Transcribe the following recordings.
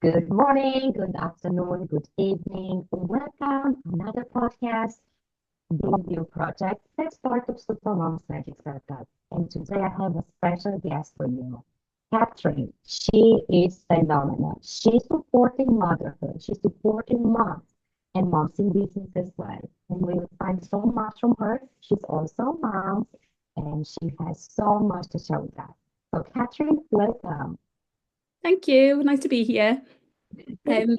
Good morning, good afternoon, good evening. Welcome to another podcast, Review Project, that's part of Supermom's Magic Circle. And today I have a special guest for you, Catherine. She is phenomenal. She's supporting motherhood. She's supporting moms and moms in business as well. And we'll find so much from her. She's also a mom and she has so much to show with us. So Catherine, welcome. Thank you. Nice to be here. Um,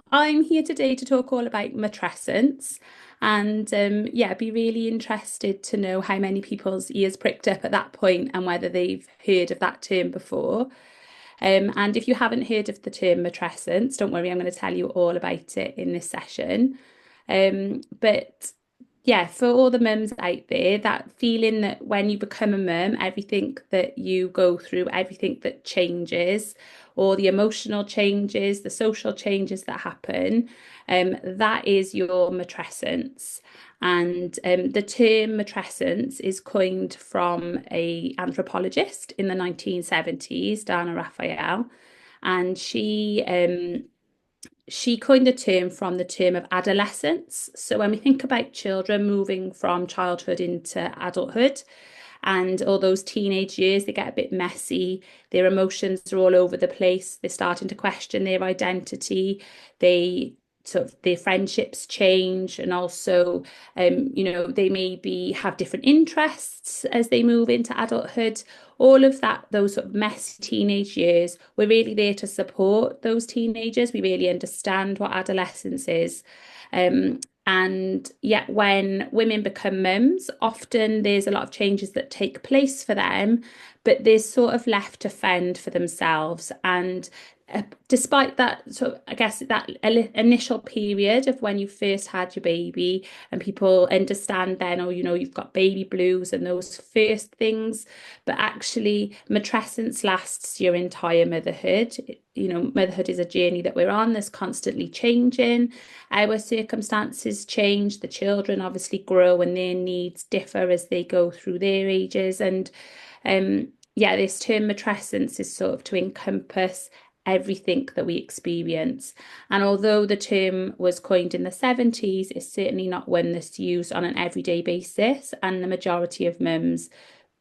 I'm here today to talk all about matrescence, and I'd be really interested to know how many people's ears pricked up at that point and whether they've heard of that term before. And if you haven't heard of the term matrescence, don't worry, I'm going to tell you all about it in this session. But yeah, for all the mums out there, that feeling that when you become a mum, everything that you go through, everything that changes, or the emotional changes, the social changes that happen, that is your matrescence. And the term matrescence is coined from a anthropologist in the 1970s, Dana Raphael, and she coined the term from the term of adolescence. So when we think about children moving from childhood into adulthood, and all those teenage years, they get a bit messy. Their emotions are all over the place. They're starting to question their identity. They sort of their friendships change, and also, they maybe have different interests as they move into adulthood. All of that, those sort of messy teenage years, we're really there to support those teenagers. We really understand what adolescence is. And yet, when women become mums, often there's a lot of changes that take place for them, but they're sort of left to fend for themselves. And despite that, sort of, I guess, that initial period of when you first had your baby, and people understand then, oh, you've got baby blues and those first things, but actually, matrescence lasts your entire motherhood. Motherhood is a journey that we're on, that's constantly changing. Our circumstances change, the children obviously grow and their needs differ as they go through their ages. And this term matrescence is sort of to encompass everything that we experience. And although the term was coined in the 70s, it's certainly not one that's used on an everyday basis. And the majority of mums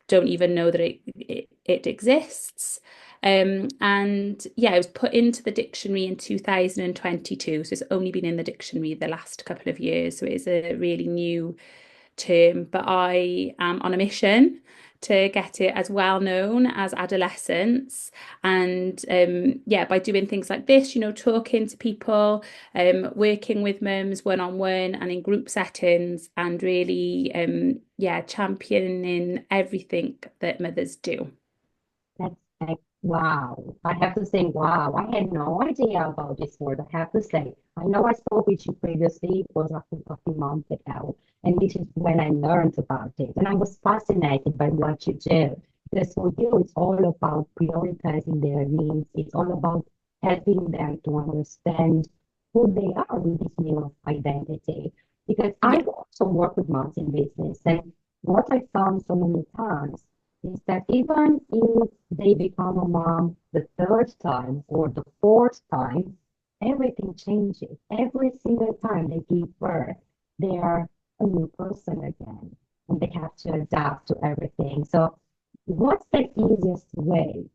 don't even know that it exists. And yeah, it was put into the dictionary in 2022. So it's only been in the dictionary the last couple of years. So it is a really new term. But I am on a mission to get it as well known as adolescence. And by doing things like this, talking to people, working with mums one on one and in group settings, and really, championing everything that mothers do. That's like, wow. I have to say, wow. I had no idea about this word. I have to say, I know I spoke with you previously. It was a few months ago. And this is when I learned about it. And I was fascinated by what you do. Because for you, it's all about prioritizing their needs. It's all about helping them to understand who they are with this new identity. Because I Yeah. also work with moms in business. And what I found so many times is that even if they become a mom the third time or the fourth time, everything changes. Every single time they give birth, they are a new person again, and they have to adapt to everything. So, what's the easiest way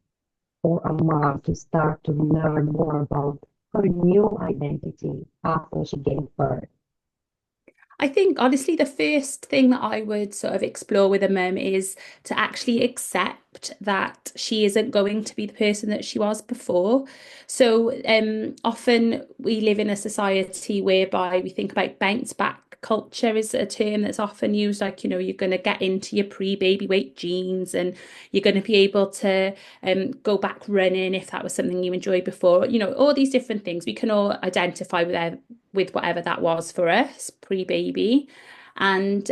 for a mom to start to learn more about her new identity after she gave birth? I think honestly, the first thing that I would sort of explore with a mum is to actually accept that she isn't going to be the person that she was before. So often we live in a society whereby we think about bounce back culture is a term that's often used, like, you're going to get into your pre-baby weight jeans and you're going to be able to go back running if that was something you enjoyed before. All these different things we can all identify with whatever that was for us pre-baby. And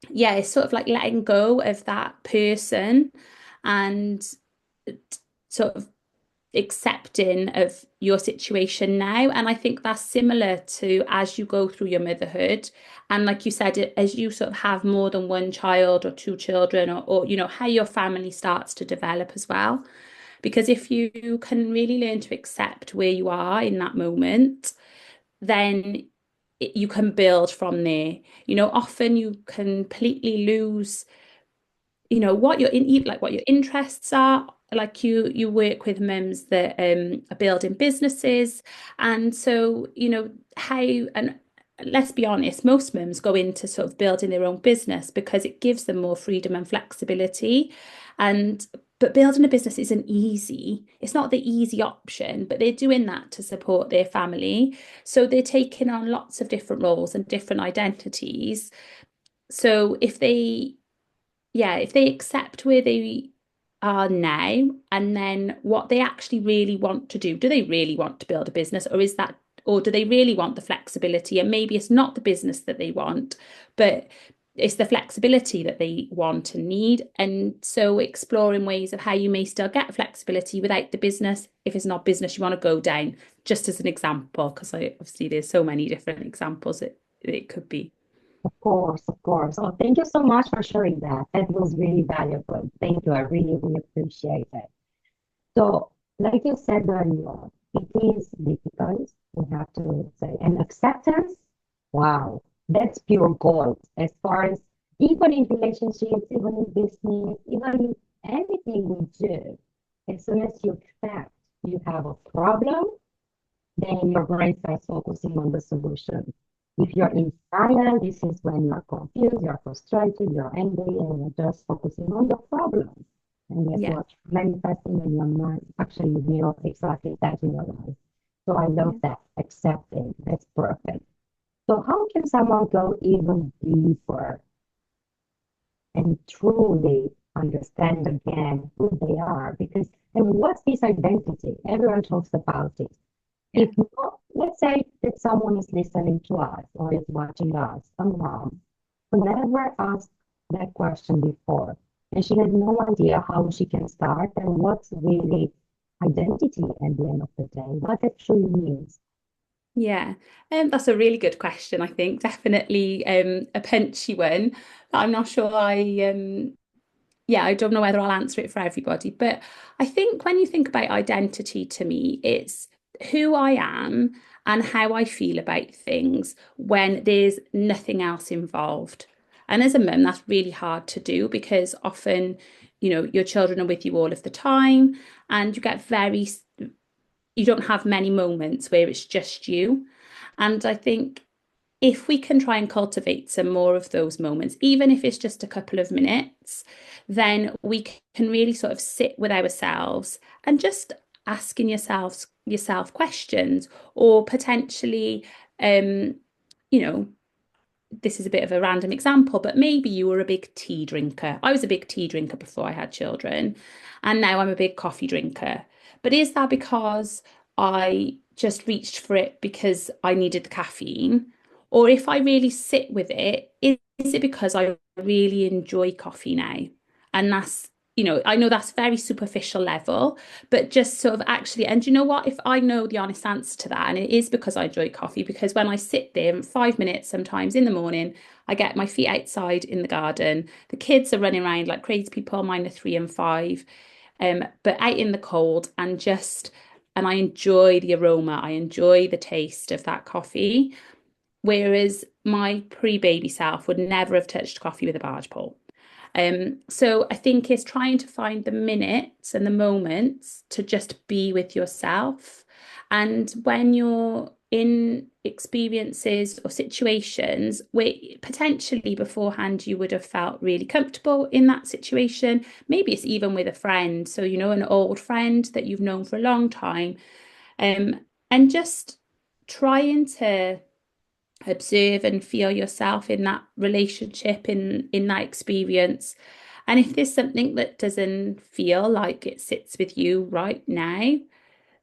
it's sort of like letting go of that person and sort of accepting of your situation now. And I think that's similar to as you go through your motherhood. And like you said, as you sort of have more than one child or two children, or how your family starts to develop as well. Because if you can really learn to accept where you are in that moment, then you can build from there. Often you completely lose, what your in like what your interests are. Like you work with mums that are building businesses, and so how and let's be honest, most mums go into sort of building their own business because it gives them more freedom and flexibility. And but building a business isn't easy. It's not the easy option, but they're doing that to support their family. So they're taking on lots of different roles and different identities. So if they accept where they are now and then what they actually really want to do, they really want to build a business, or do they really want the flexibility? And maybe it's not the business that they want, but it's the flexibility that they want and need. And so exploring ways of how you may still get flexibility without the business, if it's not business you want to go down, just as an example, because obviously there's so many different examples it could be. Of course, of course. Oh, thank you so much for sharing that. That was really valuable. Thank you. I really, really appreciate it. So, like you said earlier, it is difficult. We have to say, and acceptance, wow, that's pure gold. As far as even in relationships, even in business, even in anything we do, as soon as you accept you have a problem, then your brain starts focusing on the solution. If you're in silence, this is when you're confused, you're frustrated, you're angry, and you're just focusing on the problem. And guess Yeah. what? Manifesting in your mind, actually, you know exactly that in your life. So I Yeah. love that. Accepting. That's perfect. So how can someone go even deeper and truly understand again who they are? Because, and what's this identity? Everyone talks about it. Yeah. If not, let's say that someone is listening to us or is watching us, a mom, who never asked that question before, and she had no idea how she can start and what's really identity at the end of the day, what it truly means. Yeah, that's a really good question. I think definitely a punchy one. I'm not sure yeah, I don't know whether I'll answer it for everybody, but I think when you think about identity to me, it's who I am and how I feel about things when there's nothing else involved. And as a mum, that's really hard to do because often, your children are with you all of the time and you don't have many moments where it's just you. And I think if we can try and cultivate some more of those moments, even if it's just a couple of minutes, then we can really sort of sit with ourselves and just asking yourself questions, or potentially, um, you know, this is a bit of a random example, but maybe you were a big tea drinker. I was a big tea drinker before I had children, and now I'm a big coffee drinker. But is that because I just reached for it because I needed the caffeine? Or if I really sit with it, is it because I really enjoy coffee now? And I know that's very superficial level, but just sort of actually, and you know what? If I know the honest answer to that, and it is because I enjoy coffee, because when I sit there in 5 minutes, sometimes in the morning, I get my feet outside in the garden. The kids are running around like crazy people, mine are 3 and 5, but out in the cold and I enjoy the aroma, I enjoy the taste of that coffee. Whereas my pre-baby self would never have touched coffee with a barge pole. So I think it's trying to find the minutes and the moments to just be with yourself. And when you're in experiences or situations where potentially beforehand you would have felt really comfortable in that situation, maybe it's even with a friend, so an old friend that you've known for a long time, and just trying to observe and feel yourself in that relationship, in that experience. And if there's something that doesn't feel like it sits with you right now,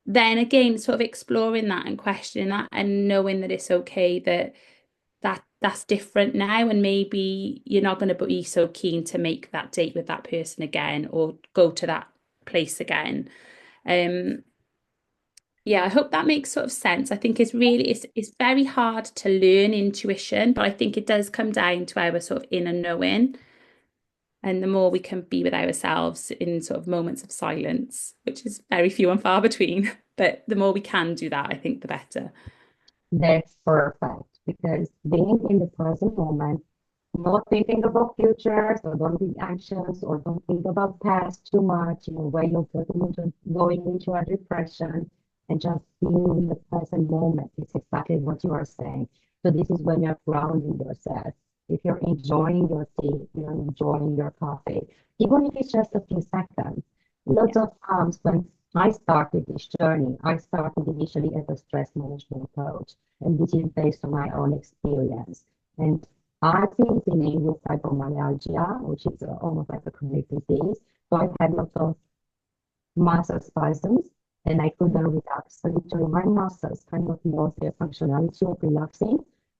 then again, sort of exploring that and questioning that and knowing that it's okay that's different now, and maybe you're not going to be so keen to make that date with that person again or go to that place again. Um, yeah, I hope that makes sort of sense. I think it's very hard to learn intuition, but I think it does come down to our sort of inner knowing. And the more we can be with ourselves in sort of moments of silence, which is very few and far between, but the more we can do that, I think the better. That's perfect because being in the present moment, not thinking about futures or don't be anxious or don't think about past too much, where you're going into a depression and just being in the present moment. It's exactly what you are saying. So this is when you're grounding yourself. If you're enjoying your tea, you're enjoying your coffee, even if it's just a few seconds. Yeah. Lots of times when I started this journey, I started initially as a stress management coach, and this is based on my own experience. And I've been dealing with fibromyalgia, which is almost like a chronic disease. So I've had lots of muscle spasms, and I couldn't relax. So literally, my muscles kind of lost their functionality of relaxing.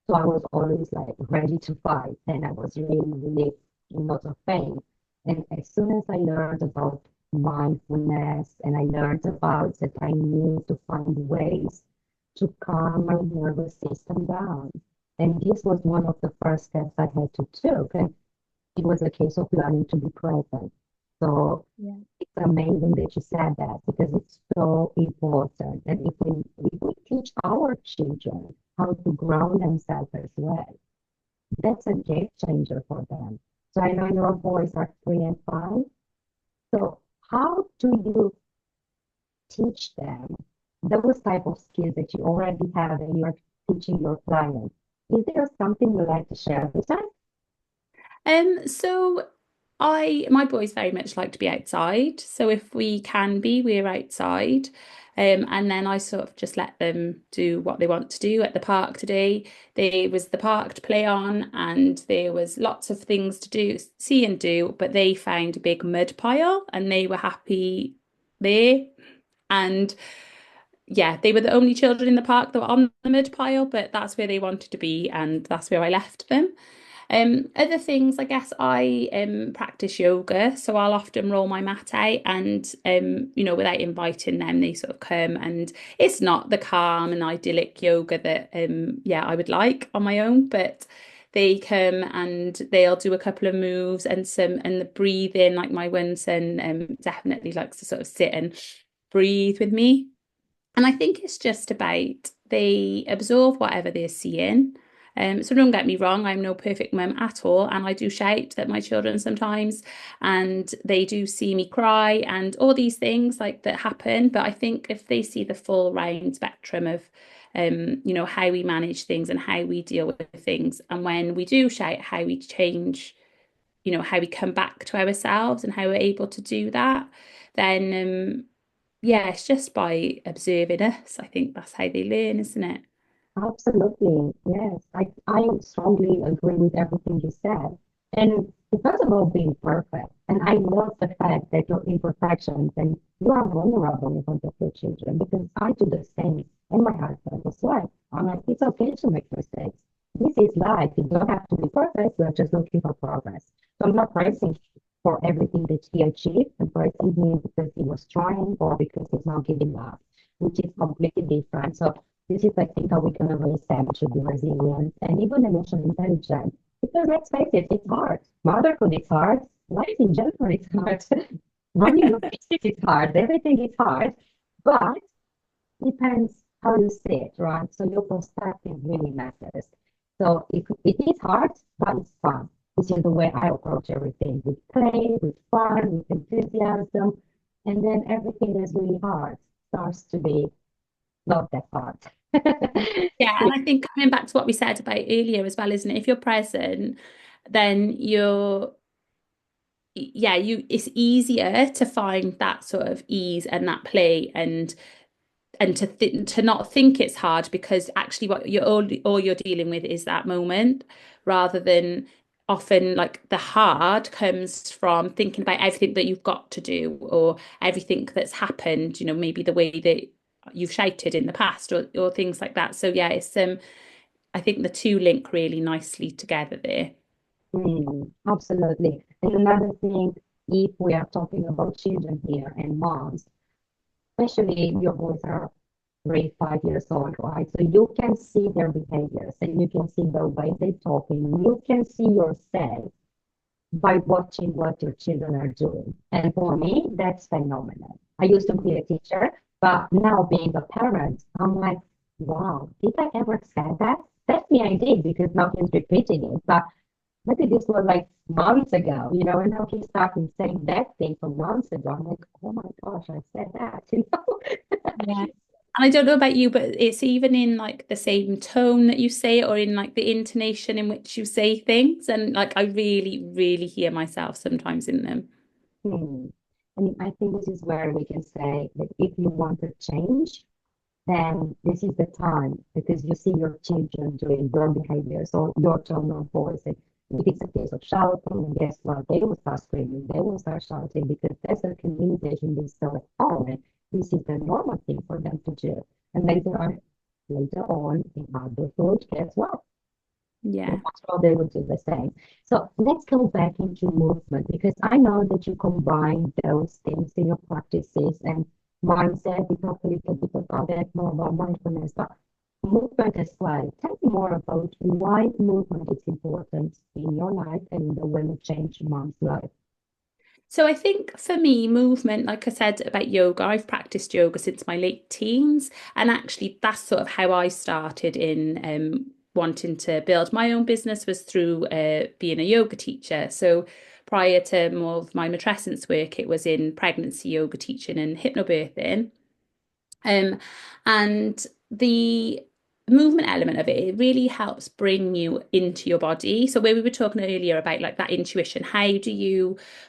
So I was always like ready to fight, and I was really, really in lots of pain. And as soon as I learned about mindfulness and I learned about that I need to find ways to calm my nervous system down. And this was one of the first steps I had to take. And it was a case of learning to be present. So Yeah. it's amazing that you said that because it's so important. And if we teach our children how to ground themselves as well, that's a game changer for them. So I know your boys are 3 and 5. So how do you teach them those type of skills that you already have and you're teaching your clients? Is there something you like to share with them? So my boys very much like to be outside. So if we can be, we're outside. And then I sort of just let them do what they want to do at the park today. There was the park to play on, and there was lots of things to do, see and do, but they found a big mud pile and they were happy there. And yeah, they were the only children in the park that were on the mud pile, but that's where they wanted to be, and that's where I left them. Other things, I guess I practice yoga, so I'll often roll my mat out and without inviting them, they sort of come, and it's not the calm and idyllic yoga that I would like on my own, but they come and they'll do a couple of moves and the breathing, like my one son definitely likes to sort of sit and breathe with me. And I think it's just about they absorb whatever they're seeing. So don't get me wrong, I'm no perfect mum at all, and I do shout at my children sometimes, and they do see me cry and all these things like that happen. But I think if they see the full round spectrum of, how we manage things and how we deal with things, and when we do shout, how we change, how we come back to ourselves and how we're able to do that, then yeah, it's just by observing us. I think that's how they learn, isn't it? Absolutely. Yes. I strongly agree with everything you said. And it's not about being perfect. And I love the fact that your imperfections and you are vulnerable in front of your children because I do the same and my husband as well. I'm like, it's okay to make mistakes. This is life. You don't have to be perfect. We're just looking for progress. So I'm not praising him for everything that he achieved. I'm praising him because he was trying or because he's not giving up, which is completely different. So this is, I think, how we can raise them to be resilient and even emotionally intelligent. Because let's face it, it's hard. Motherhood is hard. Life in general is hard. Running a business is hard. Everything is hard. But depends how you see it, right? So your perspective really matters. So it is hard, but it's fun. This is the way I approach everything with play, with fun, with enthusiasm. And then everything that's really hard starts to be not that hard. Yeah, and I think coming back to what we said about earlier as well, isn't it? If you're present, then it's easier to find that sort of ease and that play and to not think it's hard because actually what all you're dealing with is that moment rather than often like the hard comes from thinking about everything that you've got to do or everything that's happened, maybe the way that you've shouted in the past or things like that. So yeah, it's I think the two link really nicely together there. Absolutely. And another thing, if we are talking about children here and moms, especially if your boys are 3, 5 years old, right? So you can see their behaviors and you can see the way they talk and you can see yourself by watching what your children are doing. And for me, that's phenomenal. I used to be a teacher, but now being a parent, I'm like, wow, did I ever say that? Definitely I did because now he's repeating it. But maybe this was like months ago, and now he's starting saying that thing from months ago. I'm like, oh my gosh, I said that. Yeah. And I don't know about you, but it's even in like the same tone that you say it or in like the intonation in which you say things. And like I really, really hear myself sometimes in them. Hmm. And I think this is where we can say that if you want to change, then this is the time because you see your children doing your behaviors or your tone of voice. And if it's a case of shouting, guess what? They will start screaming, they will start shouting because that's a communication they saw at home. And this is the normal thing for them to do. And later on in adulthood, guess what? Yeah. Well, they would do the same. So let's go back into movement because I know that you combine those things in your practices and mindset. We talked a little bit about that, more about mindfulness, but movement as well. Tell me more about why movement is important in your life and in the way you change mom's life. So I think for me, movement, like I said about yoga, I've practiced yoga since my late teens. And actually that's sort of how I started in wanting to build my own business was through being a yoga teacher. So prior to more of my matrescence work, it was in pregnancy yoga teaching and hypnobirthing. Um, and the movement element of it, it really helps bring you into your body. So where we were talking earlier about like that intuition,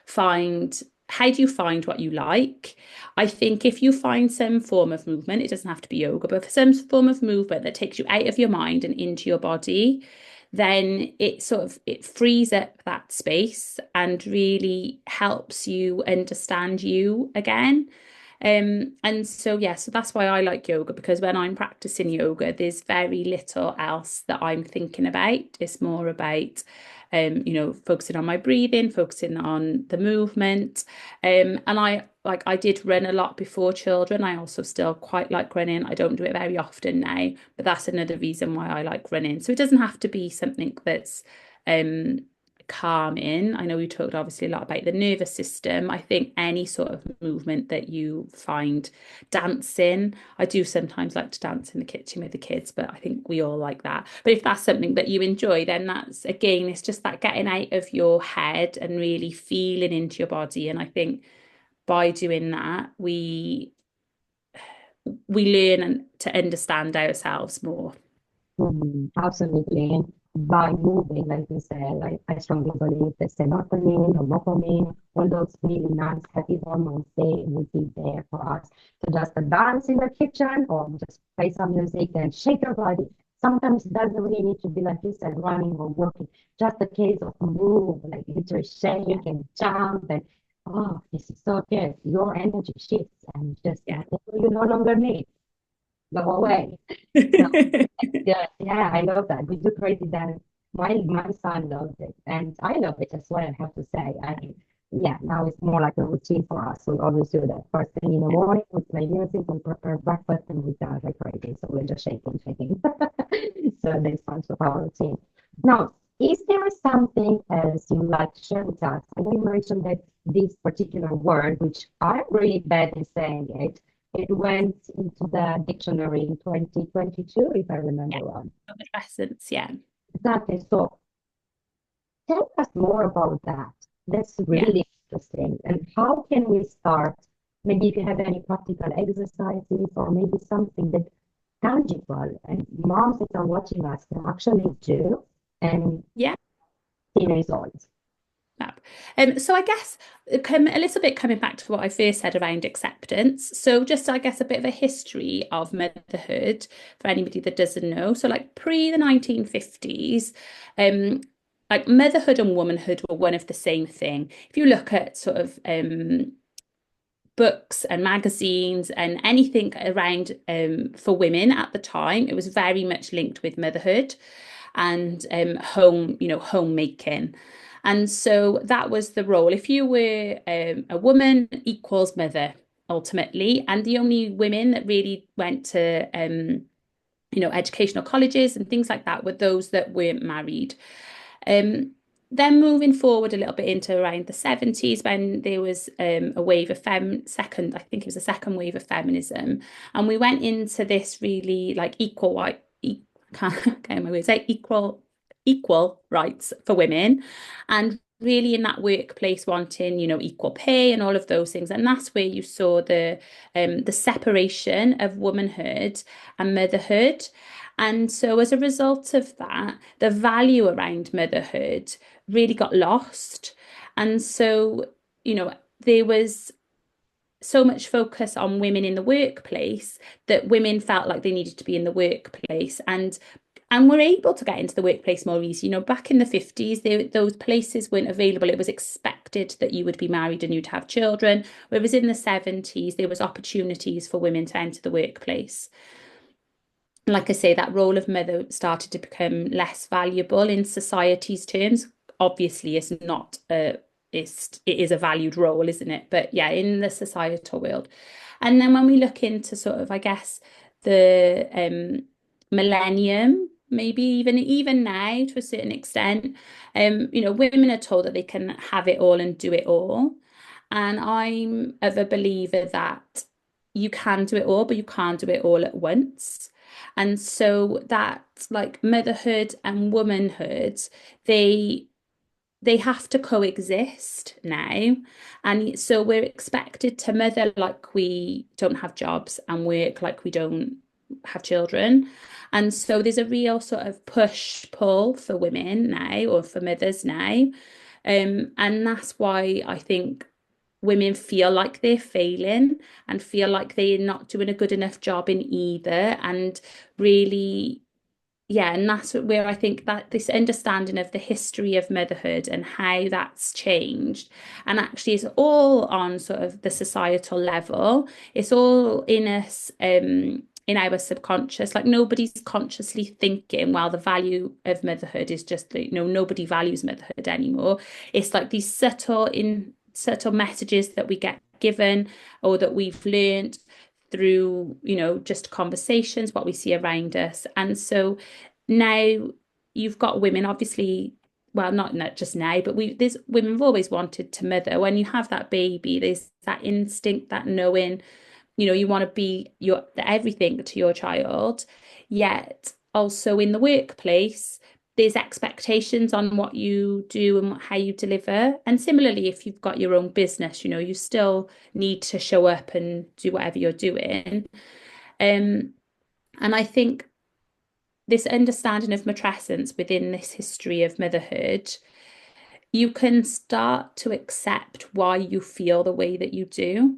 find how do you find what you like? I think if you find some form of movement, it doesn't have to be yoga, but for some form of movement that takes you out of your mind and into your body, then it frees up that space and really helps you understand you again. And so yeah, so that's why I like yoga because when I'm practicing yoga, there's very little else that I'm thinking about. It's more about focusing on my breathing, focusing on the movement. And I did run a lot before children. I also still quite like running. I don't do it very often now, but that's another reason why I like running. So it doesn't have to be something that's um calming. I know we talked obviously a lot about the nervous system. I think any sort of movement that you find dancing, I do sometimes like to dance in the kitchen with the kids, but I think we all like that. But if that's something that you enjoy, then that's again, it's just that getting out of your head and really feeling into your body. And I think by doing that, we learn to understand ourselves more. Absolutely. And by moving, like you said, like I strongly believe that serotonin or dopamine, all those really nice happy hormones, they would be there for us to just dance in the kitchen or just play some music and shake your body. Sometimes it doesn't really need to be like you said, running or walking, just a case of move, like literally Yeah, shake and jump and oh, this is so good. Your energy shifts and just yeah. whatever you no longer need, go away. So yeah, yeah, I love that. We do crazy dance. My son loves it, and I love it as well. I have to say, yeah, now it's more like a routine for us. We always do that first thing in the morning. We play music, we prepare breakfast, and we dance like crazy. So we're just shaking, shaking. So that's part of our routine. Now, is there something else you like to share with us? I know you mentioned that this particular word, which I'm really bad at saying it. It went into the dictionary in 2022, if I remember Yeah, well. essence, yeah. Exactly. So tell us more about that. That's Yeah. really interesting. And how can we start? Maybe if you have any practical exercises or maybe something that tangible and moms that are watching us can actually do and Yeah. see results. Fab. So I guess a little bit coming back to what I first said around acceptance. So just I guess a bit of a history of motherhood for anybody that doesn't know. So like pre the 1950s, um, like motherhood and womanhood were one of the same thing. If you look at sort of books and magazines and anything around for women at the time, it was very much linked with motherhood and homemaking. And so that was the role. If you were a woman equals mother ultimately, and the only women that really went to educational colleges and things like that were those that weren't married. Um, then moving forward a little bit into around the 70s, when there was a wave of second, I think it was a second wave of feminism, and we went into this really like equal white, can't get my words out, equal rights for women, and really in that workplace wanting, equal pay and all of those things. And that's where you saw the separation of womanhood and motherhood. And so as a result of that, the value around motherhood really got lost. And so, there was so much focus on women in the workplace that women felt like they needed to be in the workplace and were able to get into the workplace more easy. Back in the 50s, those places weren't available. It was expected that you would be married and you'd have children. Whereas in the 70s, there was opportunities for women to enter the workplace. Like I say, that role of mother started to become less valuable in society's terms. Obviously, it's not it is a valued role, isn't it? But yeah, in the societal world. And then when we look into sort of, I guess, the millennium, maybe even now to a certain extent, women are told that they can have it all and do it all. And I'm of a believer that you can do it all, but you can't do it all at once. And so that like motherhood and womanhood, they they have to coexist now. And so we're expected to mother like we don't have jobs and work like we don't have children. And so there's a real sort of push pull for women now or for mothers now. And that's why I think women feel like they're failing and feel like they're not doing a good enough job in either. And really, yeah, and that's where I think that this understanding of the history of motherhood and how that's changed, and actually it's all on sort of the societal level. It's all in us, in our subconscious. Like nobody's consciously thinking, well, the value of motherhood is just that, nobody values motherhood anymore. It's like these subtle messages that we get given or that we've learned through, just conversations, what we see around us. And so now you've got women, obviously, well, not just now, but there's women have always wanted to mother. When you have that baby, there's that instinct, that knowing, you want to be everything to your child. Yet also in the workplace, there's expectations on what you do and how you deliver. And similarly, if you've got your own business, you still need to show up and do whatever you're doing. And I think this understanding of matrescence within this history of motherhood, you can start to accept why you feel the way that you do.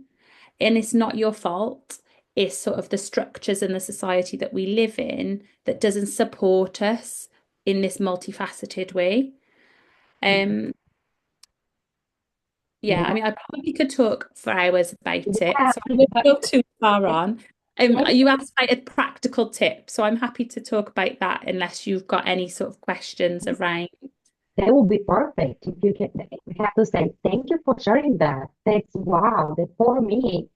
And it's not your fault. It's sort of the structures and the society that we live in that doesn't support us in this multifaceted way. Yeah, I Yeah, mean, I probably could talk for hours about it, yeah, so I won't go too far yeah. on. You asked about a practical tip, so I'm happy to talk about that unless you've got any sort of questions around. That would be perfect if you can. We have to say thank you for sharing that. That's wow. That for me,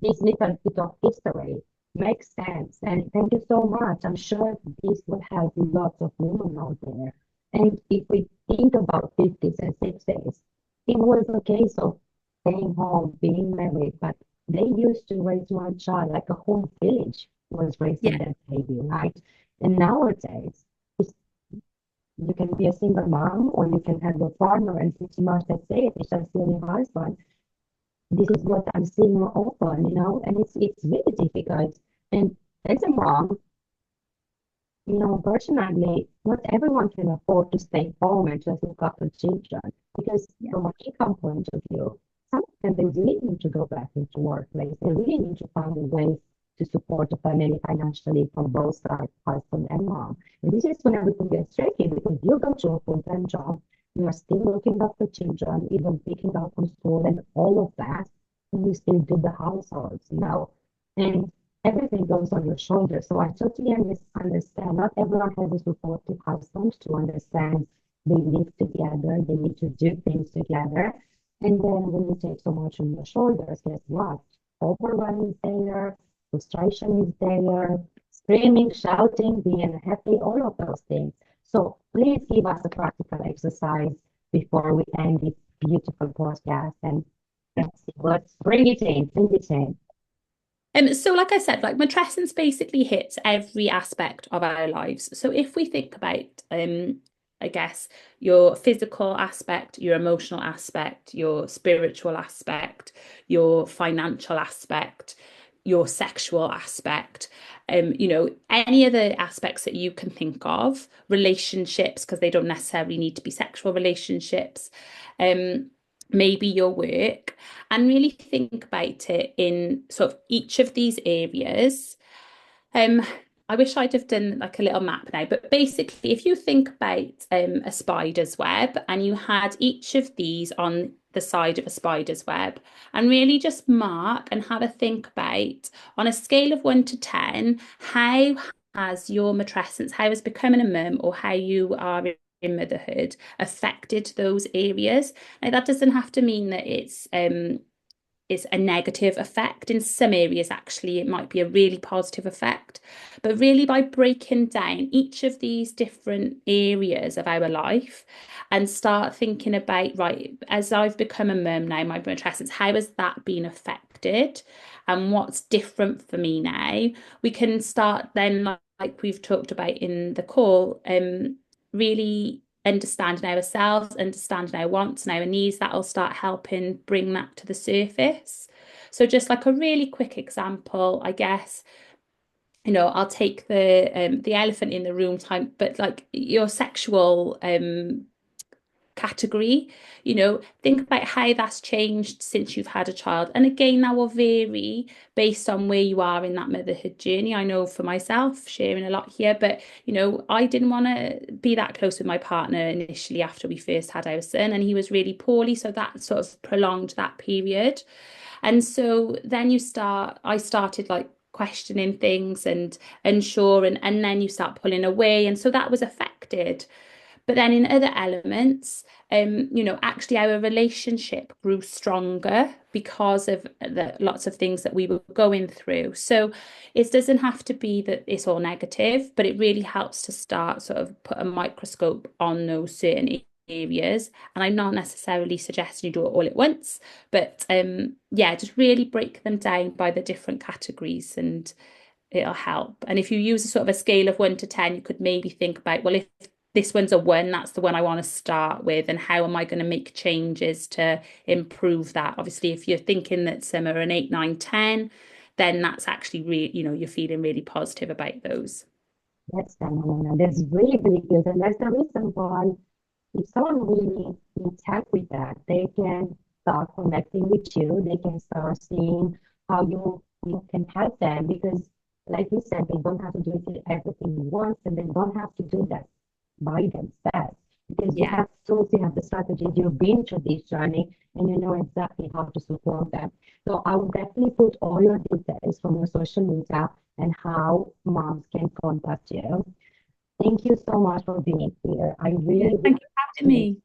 this little bit of history makes sense. And thank you so much. I'm sure this will help lots of women out there. And if we think about 50s and 60s, it was a case of staying home, being married, but they used to raise one child, like a whole village was raising Yeah, that baby, right? And nowadays, it's, you can be a single mom or you can have a partner and pretty much that's it. It's just your husband. This is what I'm seeing more often, and it's really difficult. And as a mom, personally, not everyone can afford to stay home and just look after children because yeah, from an income point of view, some of them they really need to go back into workplace. They really need to find a way to support the family financially from both sides, husband and mom. And this is when everything gets tricky because you go to a full-time job, you are still looking after children, even picking up from school and all of that, and you still do the households. And everything goes on your shoulders. So I totally understand. Not everyone has a supportive husband to understand they live together, they need to do things together. And then when you take so much on your shoulders, guess what? Overwhelm is there, frustration is there, screaming, shouting, being happy, all of those things. So please give us a practical exercise before we end this beautiful podcast? And let's see, let's bring it in. So like I said, like matrescence basically hits every aspect of our lives. So if we think about I guess your physical aspect, your emotional aspect, your spiritual aspect, your financial aspect, your sexual aspect, any of the aspects that you can think of, relationships, because they don't necessarily need to be sexual relationships, um, maybe your work, and really think about it in sort of each of these areas. Um, I wish I'd have done like a little map now, but basically, if you think about a spider's web and you had each of these on the side of a spider's web and really just mark and have a think about on a scale of 1 to 10, how has your matrescence, how has becoming a mum or how you are in motherhood affected those areas? Now, that doesn't have to mean that it's a negative effect. In some areas, actually, it might be a really positive effect. But really, by breaking down each of these different areas of our life and start thinking about, right, as I've become a mum now, my matrescence, how has that been affected? And what's different for me now? We can start then, like we've talked about in the call, really understanding ourselves, understanding our wants and our needs, that'll start helping bring that to the surface. So just like a really quick example, I guess, I'll take the elephant in the room time, but like your sexual category, think about how that's changed since you've had a child. And again, that will vary based on where you are in that motherhood journey. I know for myself, sharing a lot here, but I didn't want to be that close with my partner initially after we first had our son, and he was really poorly, so that sort of prolonged that period. And so then I started like questioning things and unsure, and then you start pulling away, and so that was affected. But then in other elements, actually our relationship grew stronger because of the lots of things that we were going through. So it doesn't have to be that it's all negative, but it really helps to start sort of put a microscope on those certain areas. And I'm not necessarily suggesting you do it all at once, but yeah, just really break them down by the different categories and it'll help. And if you use a sort of a scale of 1 to 10, you could maybe think about, well, if this one's a 1, that's the one I want to start with, and how am I going to make changes to improve that? Obviously, if you're thinking that some are an 8, 9, 10, then that's actually really, you're feeling really positive about those. That's phenomenal. That's really, really good. And that's the reason why if someone really needs help with that, they can start connecting with you. They can start seeing how you can help them because, like you said, they don't have to do it everything at once, and they don't have to do that by themselves because you Yeah. have tools, you have the strategies, you've been through this journey, and you know exactly how to support them. So I will definitely put all your details from your social media and how moms can contact you. Thank you so much for being here. I Yeah. really, really Thank you for having appreciate me.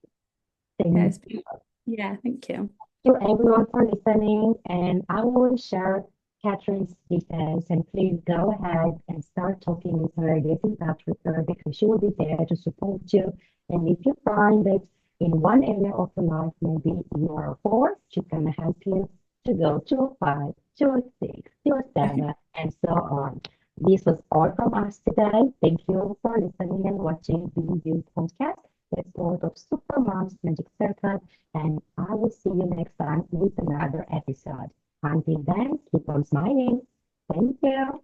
Yeah, Thank it's been, yeah, thank you. you everyone for listening. And I will share Catherine's details. And please go ahead and start talking with her, get in touch with her because she will be there to support you. And if you find that in one area of your life, maybe you are a 4, she can help you to go to a 5, to a 6, to a 7, and so on. This was all from us today. Thank you for listening and watching the new podcast. It's part of Supermom's Magic Circle, and I will see you next time with another episode. Until then, keep on smiling. Thank you.